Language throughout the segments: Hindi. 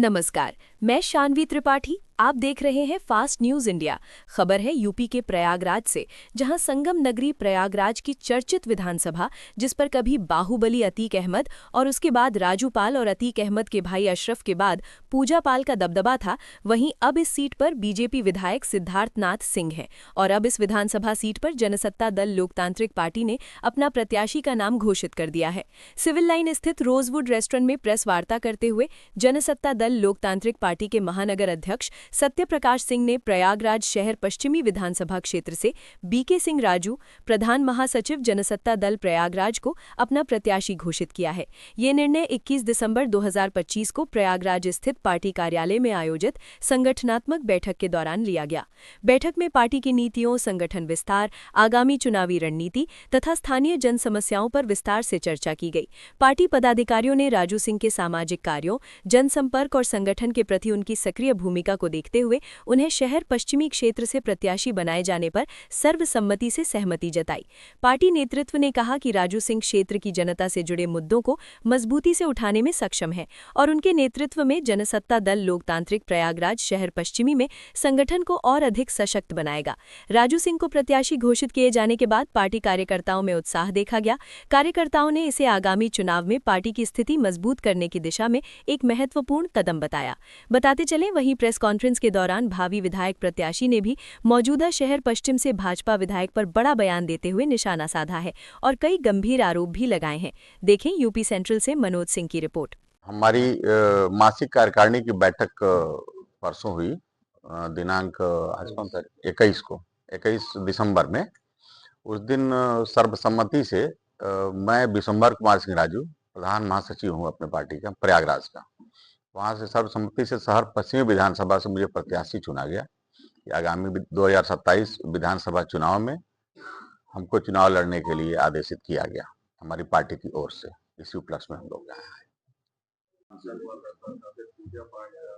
नमस्कार, मैं शानवी त्रिपाठी। आप देख रहे हैं फास्ट न्यूज इंडिया। खबर है यूपी के प्रयागराज से, जहां संगम नगरी प्रयागराज की चर्चित विधानसभा, जिस पर कभी बाहुबली अतीक अहमद और उसके बाद राजू पाल और अतीक अहमद के भाई अशरफ के बाद पूजा पाल का दबदबा था, वहीं अब इस सीट पर बीजेपी विधायक सिद्धार्थनाथ सिंह हैं। और अब इस विधानसभा सीट पर जनसत्ता दल लोकतांत्रिक पार्टी ने अपना प्रत्याशी का नाम घोषित कर दिया है। सिविल लाइन स्थित रोजवुड रेस्टोरेंट में प्रेस वार्ता करते हुए जनसत्ता दल लोकतांत्रिक पार्टी के महानगर अध्यक्ष सत्यप्रकाश सिंह ने प्रयागराज शहर पश्चिमी विधानसभा क्षेत्र से बीके सिंह राजू, प्रधान महासचिव जनसत्ता दल प्रयागराज को अपना प्रत्याशी घोषित किया है। ये निर्णय 21 दिसंबर 2025 को प्रयागराज स्थित पार्टी कार्यालय में आयोजित संगठनात्मक बैठक के दौरान लिया गया। बैठक में पार्टी की नीतियों, संगठन विस्तार, आगामी चुनावी रणनीति तथा स्थानीय जन समस्याओं पर विस्तार से चर्चा की गई। पार्टी पदाधिकारियों ने राजू सिंह के सामाजिक कार्यों, जनसंपर्क और संगठन के प्रति उनकी सक्रिय भूमिका को देखते हुए उन्हें शहर पश्चिमी क्षेत्र से प्रत्याशी बनाए जाने पर सर्वसम्मति से सहमति जताई। पार्टी नेतृत्व ने कहा कि राजू सिंह क्षेत्र की जनता से जुड़े मुद्दों को मजबूती से उठाने में सक्षम है और उनके नेतृत्व में जनसत्ता दल लोकतांत्रिक प्रयागराज शहर पश्चिमी में संगठन को और अधिक सशक्त बनाएगा। राजू सिंह को प्रत्याशी घोषित किए जाने के बाद पार्टी कार्यकर्ताओं में उत्साह देखा गया। कार्यकर्ताओं ने इसे आगामी चुनाव में पार्टी की स्थिति मजबूत करने की दिशा में एक महत्वपूर्ण कदम बताया। बताते चले, वहीं प्रेस कॉन्फ्रेंस के दौरान भावी विधायक प्रत्याशी ने भी मौजूदा शहर पश्चिम से भाजपा विधायक पर बड़ा बयान देते हुए निशाना साधा है और कई गंभीर आरोप भी लगाए हैं। देखें यूपी सेंट्रल से मनोज सिंह की रिपोर्ट। हमारी मासिक कार्यकारिणी की बैठक परसों हुई, दिनांक आज कौन सा 21 दिसंबर में। उस दिन सर्वसम्मति से मैं विशंबर कुमार सिंह राजू, प्रधान महासचिव हूँ अपने पार्टी का प्रयागराज का, वहां से सर्वसम्मति से शहर पश्चिमी विधानसभा से मुझे प्रत्याशी चुना गया कि आगामी 2027 विधानसभा चुनाव में हमको चुनाव लड़ने के लिए आदेशित किया गया हमारी पार्टी की ओर से। इसी उपलक्ष्य में हम लोग गए हैं।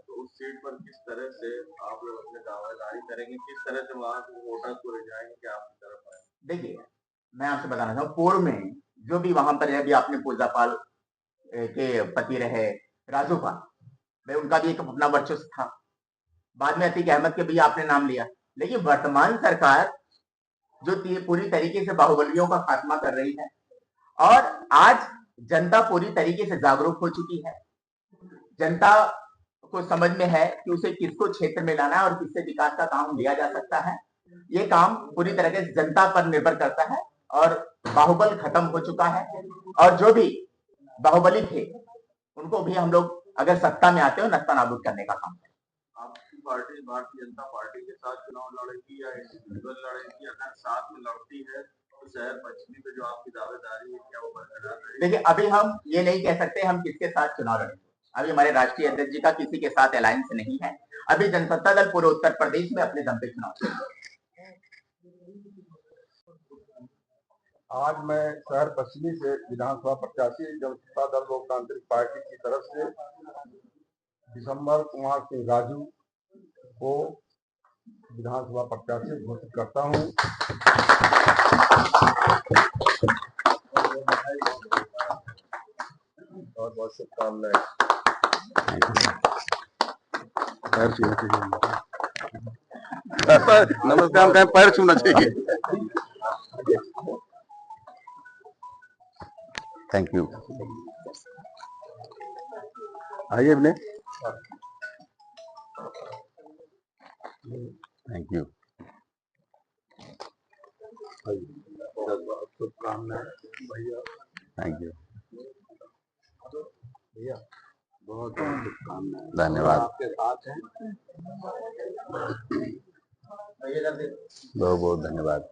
तो उस सीट पर किस तरह से आप लोग अपने दावेदारी करेंगे, किस तरह से वहां वोटर को रिझाएंगे कि आपकी तरफ आए? देखिए, मैं आपसे बताना चाहूँ, पूर्व में जो भी वहां पर अभी आपने पूजा पाल के पति रहे राजू पाल, भाई उनका भी एक अपना वर्चस्व था। बाद में अतीक अहमद के भी आपने नाम लिया, लेकिन वर्तमान सरकार जो पूरी तरीके से बाहुबलियों का खात्मा कर रही है और आज जनता पूरी तरीके से जागरूक हो चुकी है। जनता को समझ में है कि उसे किसको क्षेत्र में लाना है और किससे विकास का काम लिया जा सकता है। ये काम पूरी तरह से जनता पर निर्भर करता है और बाहुबल खत्म हो चुका है और जो भी बाहुबली थे उनको भी हम लोग अगर सत्ता में आते हो नस्ता नाबूद करने का काम है। आपकी पार्टी भारतीय जनता पार्टी के साथ चुनाव लड़ेगी या इंडिविजुअल लड़ेगी? अगर साथ में लड़ती है तो शहर पश्चिमी पे जो आपकी दावेदारी है क्या वो बरकरार रहेगी? देखिए, अभी हम ये नहीं कह सकते हम किसके साथ चुनाव लड़ेंगे। अभी हमारे राष्ट्रीय अध्यक्ष जी का किसी के साथ अलायंस नहीं है। अभी जनसत्ता दल पूरे उत्तर प्रदेश में अपने दम पे चुनाव। आज मैं शहर पश्चिमी से विधानसभा प्रत्याशी जनसत्ता दल लोकतांत्रिक पार्टी की तरफ से विशंबर कुमार सिंह राजू को विधानसभा प्रत्याशी घोषित करता हूं। बहुत बहुत शुभकामनाएं। नमस्कार, कहीं पैर छूना चाहिए। Thank you. आइए अपने। Thank you. शुभकामनाएं भैया। Thank you. भैया बहुत बहुत शुभकामनाएं। धन्यवाद। आपके साथ हैं। बहुत बहुत धन्यवाद।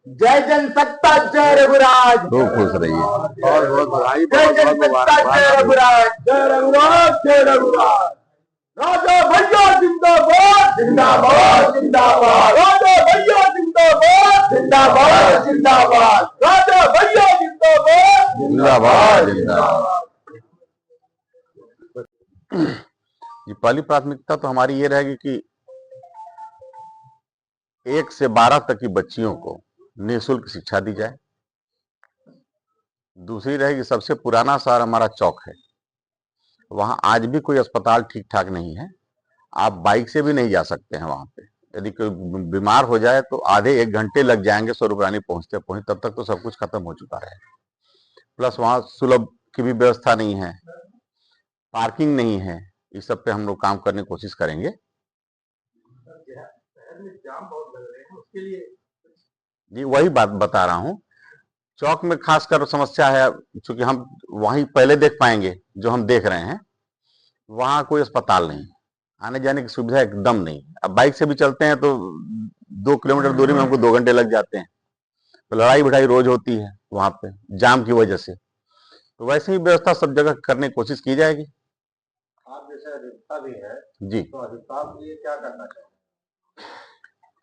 जय जनसत्ता, जय रघुराज। खूब खुश रहिए। बहुत बहुत बधाई। जय जनसत्ता, जय रघुराज, जय रघुराज, जय रघुराज। राजा भैया जिंदाबाद, जिंदाबाद, जिंदाबाद। राजा भैया जिंदाबाद, जिंदाबाद, जिंदाबाद। राजा भैया जिंदाबाद, जिंदाबाद, जिंदाबाद। ये पहली प्राथमिकता तो हमारी ये रहेगी कि 1 से 12 तक की बच्चियों को निःशुल्क शिक्षा दी जाए। दूसरी रहेगी, सबसे पुराना शहर हमारा चौक है, वहां आज भी कोई अस्पताल ठीक ठाक नहीं है। आप बाइक से भी नहीं जा सकते हैं वहां पे। यदि कोई बीमार हो जाए तो आधे 1 घंटे लग जाएंगे स्वरूपरानी पहुंचते पहुंचते, तब तक तो सब कुछ खत्म हो चुका है। प्लस वहां सुलभ की भी व्यवस्था नहीं है, पार्किंग नहीं है। इस सब पे हम लोग काम करने की कोशिश करेंगे। शहर में जाम बहुत लग रहे हैं, उसके लिए जी वही बात बता रहा हूँ, चौक में खासकर समस्या है, क्योंकि हम वहीं पहले देख पाएंगे जो हम देख रहे हैं। वहां कोई अस्पताल नहीं, आने जाने की सुविधा एकदम नहीं। अब बाइक से भी चलते हैं तो 2 किलोमीटर दूरी में हमको 2 घंटे लग जाते हैं। तो लड़ाई भिड़ाई रोज होती है वहां पे जाम की वजह से। तो वैसे ही व्यवस्था सब जगह करने की कोशिश की जाएगी। आप जैसे अधिवक्ता भी है, जी, तो अधिवक्ताओं के लिए क्या करना चाहिए?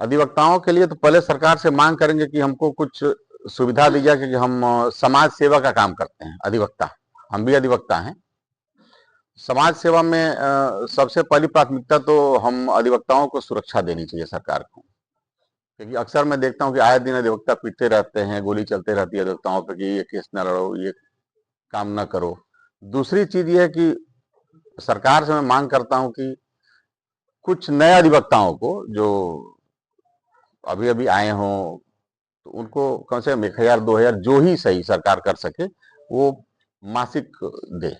अधिवक्ताओं के लिए तो पहले सरकार से मांग करेंगे कि हमको कुछ सुविधा दी जाए, क्योंकि हम समाज सेवा का काम करते हैं, अधिवक्ता हम भी अधिवक्ता हैं। समाज सेवा में सबसे पहली प्राथमिकता तो हम अधिवक्ताओं को सुरक्षा देनी चाहिए सरकार को, क्योंकि अक्सर मैं देखता हूँ कि आए दिन अधिवक्ता पीटते रहते हैं, गोली चलते रहती है अधिवक्ताओं पे कि ये केस न लड़ो, ये काम न करो। दूसरी चीज ये है कि सरकार से मैं मांग करता हूं कि कुछ नए अधिवक्ताओं को जो अभी अभी आए हों, तो उनको कम से कम 1,000 2,000 जो ही सही सरकार कर सके वो मासिक दे।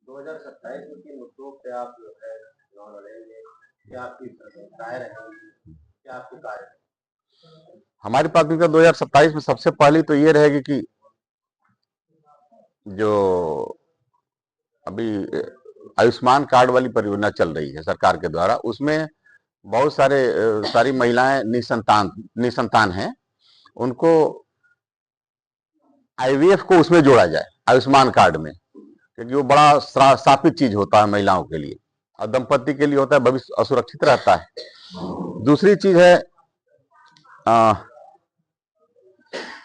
2027 में किन मुद्दों पे आप जो है चुनाव लड़ेंगे? क्या आपकी राय रहेगी? क्या आपकी कार्य? हमारी प्राथमिकता 2027 में सबसे पहली तो ये रहेगी कि जो अभी आयुष्मान कार्ड वाली परियोजना चल रही है सरकार के द्वारा, उसमें बहुत सारी महिलाएं निसंतान हैं, उनको आईवीएफ को उसमें जोड़ा जाए आयुष्मान कार्ड में, क्योंकि वो बड़ा स्थापित चीज होता है महिलाओं के लिए और दंपति के लिए होता है, भविष्य असुरक्षित रहता है। दूसरी चीज है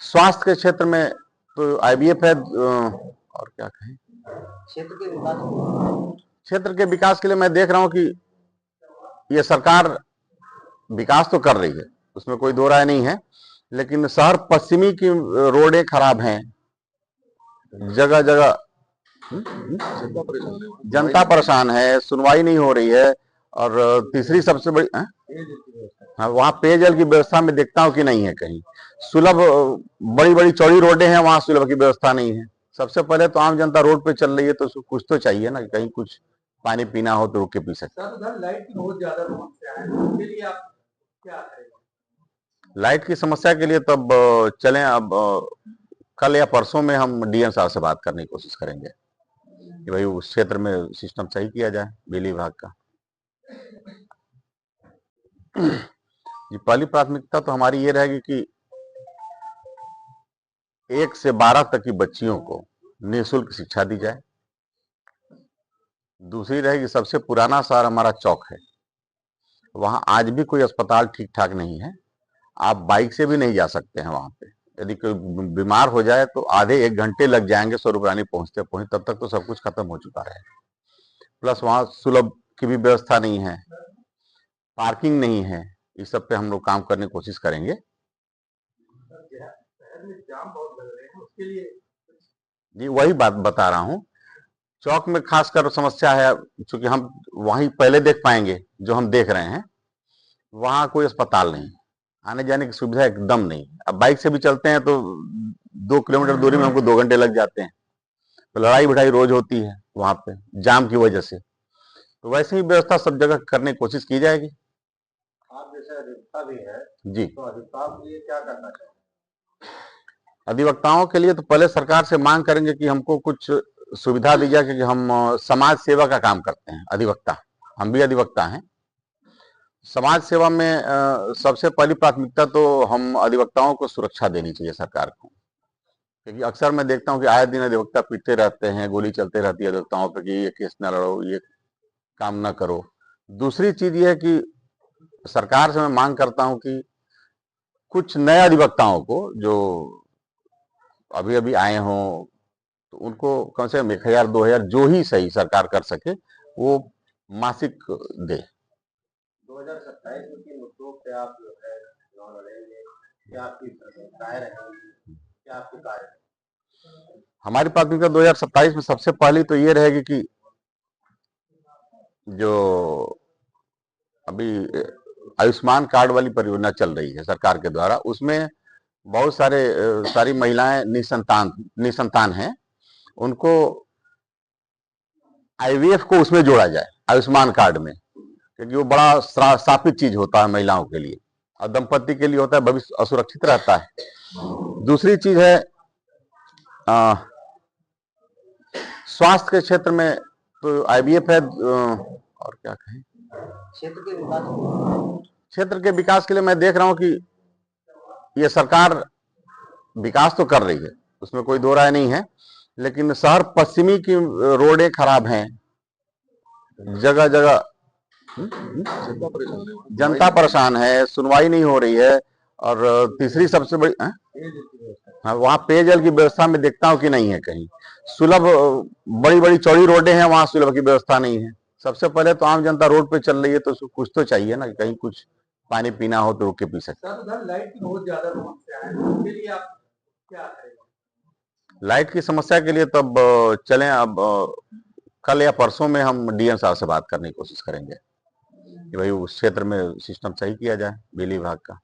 स्वास्थ्य के क्षेत्र में तो आईवीएफ है, और क्या कहें, क्षेत्र के विकास के लिए मैं देख रहा हूं कि ये सरकार विकास तो कर रही है, उसमें कोई दो राय नहीं है, लेकिन शहर पश्चिमी की रोडें खराब हैं, जगह जगह जनता परेशान है, सुनवाई नहीं हो रही है। और तीसरी सबसे बड़ी हाँ, वहाँ पेयजल की व्यवस्था में देखता हूँ कि नहीं है कहीं सुलभ। बड़ी बड़ी चौड़ी रोडें हैं, वहां सुलभ की व्यवस्था नहीं है। सबसे पहले तो आम जनता रोड पे चल रही है तो उसको कुछ तो चाहिए ना, कहीं कुछ पानी पीना हो तो रुक के पी सकते। लाइट की बहुत ज्यादा समस्या है, उसके लिए आप क्या करेंगे? लाइट की समस्या के लिए तब चलें, अब कल या परसों में हम डीएम साहब से बात करने की कोशिश करेंगे कि भाई उस क्षेत्र में सिस्टम सही किया जाए बिजली विभाग का। जी पहली प्राथमिकता तो हमारी ये रहेगी कि 1 से 12 तक की बच्चियों को निःशुल्क शिक्षा दी जाए। दूसरी रहेगी, सबसे पुराना शहर हमारा चौक है, वहां आज भी कोई अस्पताल ठीक ठाक नहीं है। आप बाइक से भी नहीं जा सकते हैं वहां पे। यदि कोई बीमार हो जाए तो आधे 1 घंटे लग जाएंगे स्वरूपरानी पहुंचते पहुंचते, तब तक तो सब कुछ खत्म हो चुका है। प्लस वहां सुलभ की भी व्यवस्था नहीं है, पार्किंग नहीं है। इस सब पे हम लोग काम करने की कोशिश करेंगे। शहर में जाम बहुत लग रहे हैं, उसके लिए जी वही बात बता रहा हूँ, चौक में खासकर समस्या है, क्योंकि हम वहीं पहले देख पाएंगे जो हम देख रहे हैं। वहां कोई अस्पताल नहीं, आने जाने की सुविधा एकदम नहीं। अब बाइक से भी चलते हैं तो 2 किलोमीटर दूरी में हमको 2 घंटे लग जाते हैं। तो लड़ाई भिड़ाई रोज होती है वहां पे जाम की वजह से। तो वैसे ही व्यवस्था सब जगह करने की कोशिश की जाएगी। आप जैसे अधिवक्ता भी है, जी, तो अधिवक्ताओं के लिए क्या करना चाहिए? अधिवक्ताओं के लिए तो पहले सरकार से मांग करेंगे कि हमको कुछ सुविधा दी जाए, क्योंकि हम समाज सेवा का काम करते हैं, अधिवक्ता हम भी अधिवक्ता हैं। समाज सेवा में सबसे पहली प्राथमिकता तो हम अधिवक्ताओं को सुरक्षा देनी चाहिए सरकार को, क्योंकि अक्सर मैं देखता हूँ कि आए दिन अधिवक्ता पीटते रहते हैं, गोली चलते रहती है अधिवक्ताओं पे कि ये केस न लड़ो, ये काम न करो। दूसरी चीज ये है कि सरकार से मैं मांग करता हूं कि कुछ नए अधिवक्ताओं को जो अभी अभी आए हों, तो उनको कम से कम 1,000 2,000 जो ही सही सरकार कर सके वो मासिक दे। 2027 में किन मुद्दों पे आप जो है चुनाव लड़ेंगे? क्या आपकी राय रहेगी? क्या आपकी कार्य? हमारी प्राथमिकता 2027 में सबसे पहली तो ये रहेगी कि जो अभी आयुष्मान कार्ड वाली परियोजना चल रही है सरकार के द्वारा, उसमें बहुत सारी महिलाएं निसंतान हैं, उनको आईवीएफ को उसमें जोड़ा जाए आयुष्मान कार्ड में, क्योंकि वो बड़ा स्थापित चीज होता है महिलाओं के लिए और दंपति के लिए होता है, भविष्य असुरक्षित रहता है। दूसरी चीज है स्वास्थ्य के क्षेत्र में तो आईवीएफ है, और क्या कहें, क्षेत्र के विकास के लिए मैं देख रहा हूं कि ये सरकार विकास तो कर रही है, उसमें कोई दो राय नहीं है, लेकिन शहर पश्चिमी की रोडें खराब हैं, जगह जगह जनता परेशान है, सुनवाई नहीं हो रही है। और तीसरी सबसे बड़ी हाँ, वहाँ पेयजल की व्यवस्था में देखता हूँ कि नहीं है कहीं सुलभ, बड़ी बड़ी चौड़ी रोडें हैं, वहाँ सुलभ की व्यवस्था नहीं है। सबसे पहले तो आम जनता रोड पे चल रही है तो उसको कुछ तो चाहिए ना, कहीं कुछ पानी पीना हो तो रुक के पी सकते। लाइट की बहुत ज्यादा समस्या है, उसके लिए आप क्या करेंगे? लाइट की समस्या के लिए तब चलें, अब कल या परसों में हम डीएम साहब से बात करने की कोशिश करेंगे कि भाई उस क्षेत्र में सिस्टम सही किया जाए बिजली विभाग का।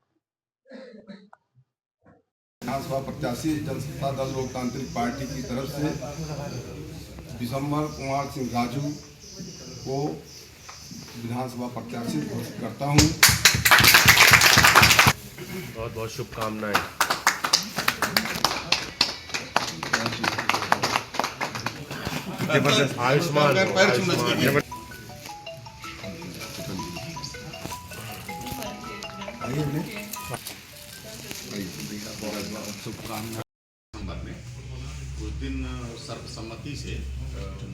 विधानसभा प्रत्याशी जनता दल लोकतांत्रिक पार्टी की तरफ से दिसंबर कुमार सिंह राजू को विधानसभा प्रत्याशी घोषित करता हूं। बहुत बहुत शुभकामनाएं। आयुष्मान दिसंबर में उस दिन सर्वसम्मति से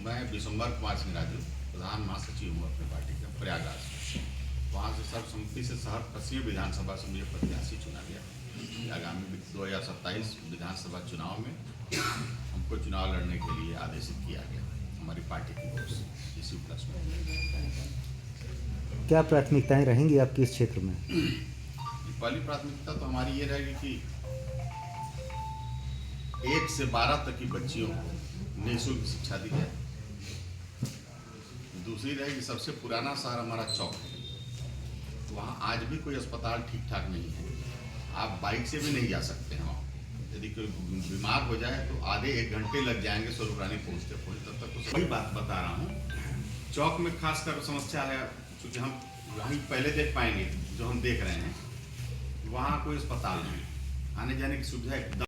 मैं दिसंबर कुमार सिंह राजू प्रधान महासचिव हूँ अपनी पार्टी का प्रयागराज में। वहाँ से सर्वसम्मति से शहर पश्चिमी विधानसभा से मुझे प्रत्याशी चुना गया। आगामी 2027 विधानसभा चुनाव में हमको चुनाव लड़ने के लिए आदेशित किया गया हमारी पार्टी की ओर से इसी उपलक्ष्य में। क्या प्राथमिकताएं रहेंगी आपकी इस क्षेत्र में? पहली प्राथमिकता तो हमारी ये रहेगी कि 1 से 12 तक की बच्चियों को निःशुल्क शिक्षा दी जाए। दूसरी रहेगी, सबसे पुराना शहर हमारा चौक है, वहाँ आज भी कोई अस्पताल ठीक ठाक नहीं है, आप बाइक से भी नहीं जा सकते हैं वहाँ। यदि कोई बीमार हो जाए तो आधे 1 घंटे लग जाएंगे स्वरूपरानी पहुँचते तब तक। तो सही बात बता रहा हूँ, चौक में खासकर समस्या है, क्योंकि हम वहीं पहले देख पाएंगे जो हम देख रहे हैं, वहाँ कोई अस्पताल नहीं, आने जाने की सुविधा एकदम।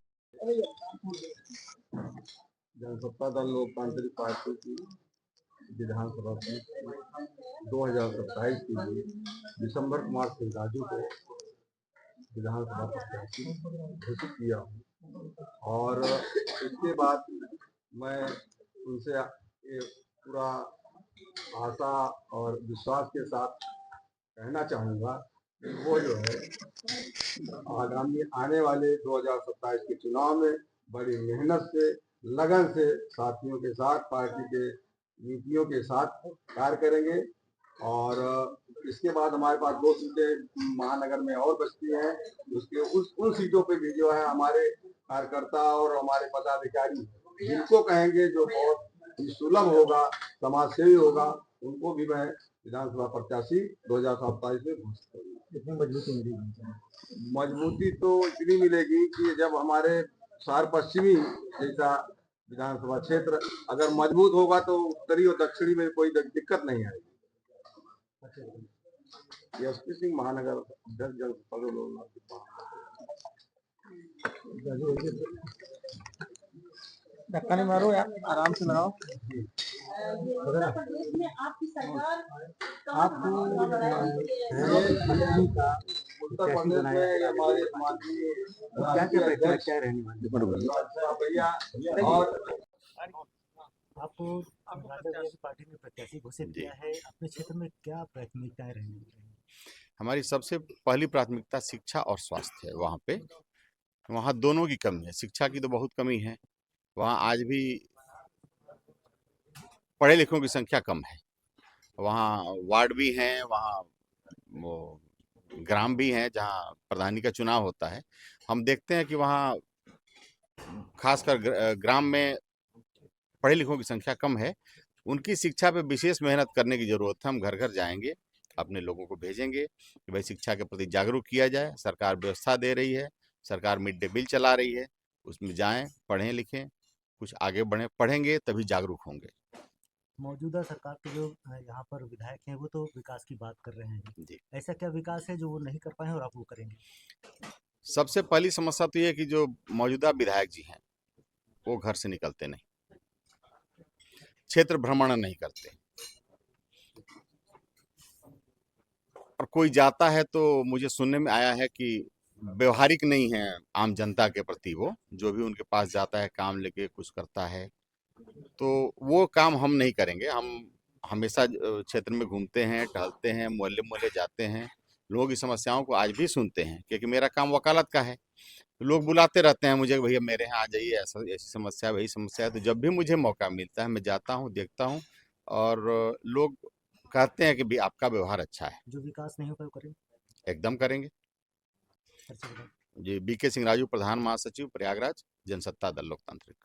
जनता दल लोकतांत्रिक पार्टी की विधानसभा सीट 2027 के लिए दिसंबर कुमार सिंह राजू को विधानसभा प्रत्याशी घोषित किया हूँ। और इसके बाद मैं उनसे पूरा आशा और विश्वास के साथ कहना चाहूँगा कि वो जो है आगामी आने वाले 2027 के चुनाव में बड़ी मेहनत से, लगन से साथियों के साथ, पार्टी के नीतियों के साथ कार्य करेंगे। और इसके बाद हमारे पास 2 सीटें महानगर में और बचती हैं, उसके उन सीटों पे भी जो है हमारे कार्यकर्ता और हमारे पदाधिकारी जिनको कहेंगे जो बहुत सुलभ होगा, समाज सेवी होगा, उनको भी मैं विधानसभा प्रत्याशी 2027 में घोषित करूंगा। कितनी मजबूती मिलेगी? मजबूती तो इतनी मिलेगी कि जब हमारे शहर पश्चिमी जैसा विधानसभा क्षेत्र अगर मजबूत होगा तो उत्तरी और दक्षिणी में कोई दिक्कत नहीं आएगी। एसपी सिंह महानगर अध्यक्ष धक्का नहीं मारो यार, आराम से लगाओ। प्रदेश में आपकी सरकार उत्तर प्रदेश में हमारे माननीय क्या रहने वाली? भैया और आपको पार्टी में प्रत्याशी घोषित किया है, अपने क्षेत्र में क्या प्राथमिकताएं रहने वाली? हमारी सबसे पहली प्राथमिकता शिक्षा और स्वास्थ्य है। वहाँ पे वहाँ दोनों की कमी है, शिक्षा की तो बहुत कमी है, वहाँ आज भी पढ़े लिखों की संख्या कम है। वहाँ वार्ड भी हैं, वहाँ वो ग्राम भी हैं जहाँ प्रधानी का चुनाव होता है। हम देखते हैं कि वहाँ खासकर ग्राम में पढ़े लिखों की संख्या कम है, उनकी शिक्षा पे विशेष मेहनत करने की ज़रूरत है। हम घर घर जाएंगे, अपने लोगों को भेजेंगे कि भाई शिक्षा के प्रति जागरूक किया जाए। सरकार व्यवस्था दे रही है, सरकार मिड डे मील चला रही है, उसमें जाएं, पढ़ें लिखें, कुछ आगे बढ़ें। पढ़ेंगे तभी जागरूक होंगे। मौजूदा सरकार के जो यहाँ पर विधायक हैं वो तो विकास की बात कर रहे हैं जी। ऐसा क्या विकास है जो वो नहीं कर पाए और आप वो करेंगे? सबसे पहली समस्या तो ये है कि जो मौजूदा विधायक जी हैं वो घर से निकलते नहीं, क्षेत्र भ्रमण नहीं करते, और कोई जाता है तो मुझे सुनने में आया है कि व्यवहारिक नहीं है आम जनता के प्रति। वो जो भी उनके पास जाता है काम लेके कुछ करता है, तो वो काम हम नहीं करेंगे। हम हमेशा क्षेत्र में घूमते हैं, टहलते हैं, मोहल्ले मोहल्ले जाते हैं, लोगों की समस्याओं को आज भी सुनते हैं, क्योंकि मेरा काम वकालत का है। लोग बुलाते रहते हैं मुझे, भैया मेरे यहाँ आ जाइए, ऐसा ऐसी समस्या है, वही समस्या है। तो जब भी मुझे मौका मिलता है मैं जाता हूँ, देखता हूँ, और लोग कहते हैं कि भी आपका व्यवहार अच्छा है। जो विकास नहीं हो पाए वो करेंगे? एकदम करेंगे अच्छा बताइए। जी। बीके सिंह राजू, प्रधान महासचिव, प्रयागराज, जनसत्ता दल लोकतांत्रिक।